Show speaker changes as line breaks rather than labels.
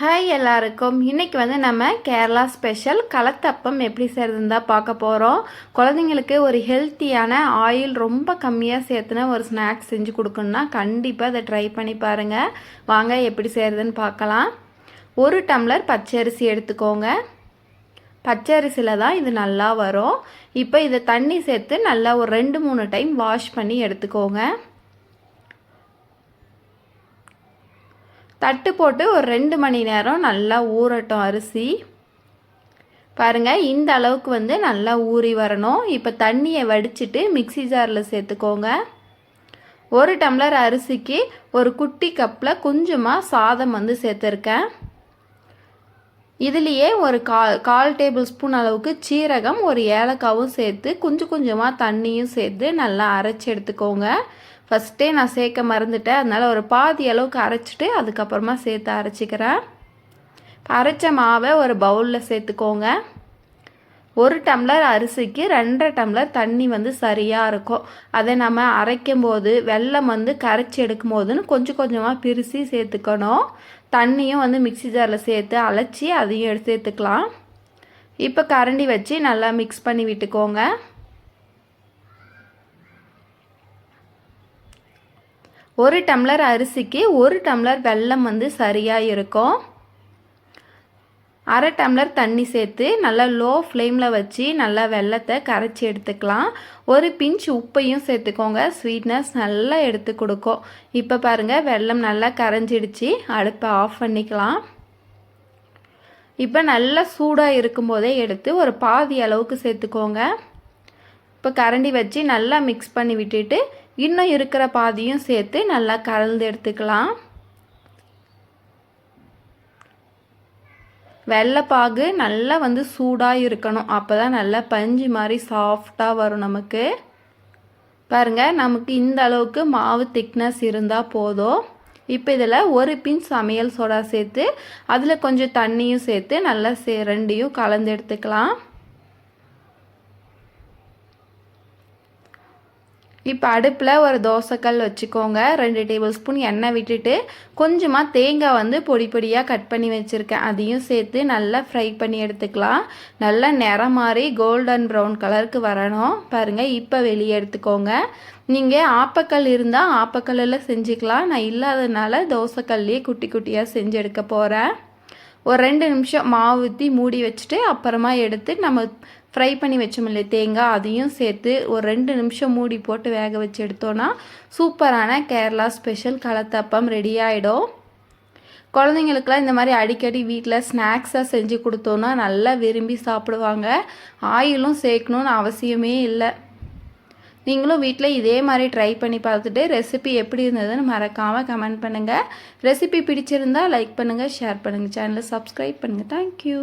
Hi எல்லாருக்கும். இன்றைக்கி நம்ம கேரளா ஸ்பெஷல் கலத்தப்பம் எப்படி செய்கிறதுன்னு தான் பார்க்க போகிறோம். குழந்தைங்களுக்கு ஒரு ஹெல்த்தியான ஆயில் ரொம்ப கம்மியாக சேர்த்துன ஒரு ஸ்நாக்ஸ் செஞ்சு கொடுக்கணுன்னா கண்டிப்பாக அதை ட்ரை பண்ணி பாருங்கள். வாங்க எப்படி செய்கிறதுன்னு பார்க்கலாம். 1 டம்ளர் பச்சரிசி எடுத்துக்கோங்க. பச்சரிசியில் தான் இது நல்லா வரும். இப்போ இதை தண்ணி சேர்த்து நல்லா ஒரு 2-3 டைம் வாஷ் பண்ணி எடுத்துக்கோங்க. தட்டு போட்டு ஒரு 2 மணி நேரம் நல்லா ஊறட்டும் அரிசி. பாருங்கள், இந்த அளவுக்கு நல்லா ஊறி வரணும். இப்போ தண்ணியை வடிச்சிட்டு மிக்ஸி ஜாரில் சேர்த்துக்கோங்க. 1 டம்ளர் அரிசிக்கு ஒரு குட்டி கப்பில் கொஞ்சமாக சாதம் சேர்த்துருக்கேன். இதுலேயே ஒரு கால் டேபிள் ஸ்பூன் அளவுக்கு சீரகம், ஒரு ஏலக்காவும் சேர்த்து கொஞ்சம் கொஞ்சமாக தண்ணியும் சேர்த்து நல்லா அரைச்சி எடுத்துக்கோங்க. ஃபஸ்ட்டே நான் சேர்க்க மறந்துட்டேன், அதனால் ஒரு பாதி அளவுக்கு அரைச்சிட்டு அதுக்கப்புறமா சேர்த்து அரைச்சிக்கிறேன். அரைச்ச மாவை ஒரு பவுலில் சேர்த்துக்கோங்க. 1 டம்ளர் அரிசிக்கு 2.5 டம்ளர் தண்ணி சரியாக இருக்கும். அதை நம்ம அரைக்கும் போது வெல்லம் கரைச்சி எடுக்கும் போதுன்னு கொஞ்சம் கொஞ்சமாக பிரித்து சேர்த்துக்கணும். தண்ணியும் மிக்ஸி ஜாரில் சேர்த்து அரைச்சி அதையும் சேர்த்துக்கலாம். இப்போ கரண்டி வச்சு நல்லா மிக்ஸ் பண்ணி விட்டுக்கோங்க. 1 டம்ளர் அரிசிக்கு 1 டம்ளர் வெல்லம் சரியாக இருக்கும். 1/2 டம்ளர் தண்ணி சேர்த்து நல்லா லோ ஃப்ளேமில் வச்சு நல்லா வெல்லத்தை கரைச்சி எடுத்துக்கலாம். ஒரு பிஞ்ச் உப்பையும் சேர்த்துக்கோங்க, ஸ்வீட்னஸ் நல்லா எடுத்து கொடுக்கும். இப்போ பாருங்கள், வெல்லம் நல்லா கரைஞ்சிடுச்சு. அடுப்பை ஆஃப் பண்ணிக்கலாம். இப்போ நல்லா சூடாக இருக்கும்போதே எடுத்து ஒரு பாதி அளவுக்கு சேர்த்துக்கோங்க. இப்போ கரண்டி வச்சு நல்லா மிக்ஸ் பண்ணி விட்டுட்டு இன்னும் இருக்கிற பாதியும் சேர்த்து நல்லா கலந்து எடுத்துக்கலாம். வெள்ளைப்பாகு நல்லா சூடாக இருக்கணும். அப்போ தான் நல்லா பஞ்சு மாதிரி சாஃப்டாக வரும் நமக்கு. பாருங்கள், நமக்கு இந்த அளவுக்கு மாவு திக்னஸ் இருந்தால் போதும். இப்போ இதில் ஒரு பிஞ்ச் சமையல் சோடா சேர்த்து அதில் கொஞ்சம் தண்ணியும் சேர்த்து நல்லா ரெண்டையும் கலந்து எடுத்துக்கலாம். இப்போ அடுப்பில் ஒரு தோசைக்கல் வச்சுக்கோங்க. 2 டேபிள் ஸ்பூன் எண்ணெய் விட்டுட்டு கொஞ்சமாக தேங்காய் பொடி பொடியாக கட் பண்ணி வச்சுருக்கேன், அதையும் சேர்த்து நல்லா ஃப்ரை பண்ணி எடுத்துக்கலாம். நல்லா நிறம் மாதிரி கோல்டன் ப்ரௌன் கலருக்கு வரணும். பாருங்கள், இப்போ வெளியே எடுத்துக்கோங்க. நீங்கள் ஆப்பக்கல் இருந்தால் ஆப்பக்கல்லில் செஞ்சுக்கலாம். நான் இல்லாததுனால தோசைக்கல்லையே குட்டி குட்டியாக செஞ்சு எடுக்க போகிறேன். ஒரு 2 நிமிஷம் மாவு ஊற்றி மூடி வச்சுட்டு அப்புறமா எடுத்து நம்ம ஃப்ரை பண்ணி வச்சோமில்ல தேங்காய், அதையும் சேர்த்து ஒரு 2 நிமிஷம் மூடி போட்டு வேக வச்சு எடுத்தோன்னா சூப்பரான கேரளா ஸ்பெஷல் கலத்தப்பம் ரெடி ஆகிடும். குழந்தைங்களுக்குலாம் இந்த மாதிரி அடிக்கடி வீட்டில் ஸ்நாக்ஸாக செஞ்சு கொடுத்தோன்னா நல்லா விரும்பி சாப்பிடுவாங்க. ஆயிலும் சேர்க்கணுன்னு அவசியமே இல்லை. நீங்களும் வீட்டில் இதே மாதிரி ட்ரை பண்ணி பார்த்துட்டு ரெசிபி எப்படி இருந்ததுன்னு மறக்காமல் கமெண்ட் பண்ணுங்கள். ரெசிபி பிடிச்சிருந்தால் லைக் பண்ணுங்கள், ஷேர் பண்ணுங்கள், சேனலை சப்ஸ்கிரைப் பண்ணுங்கள். தேங்க்யூ.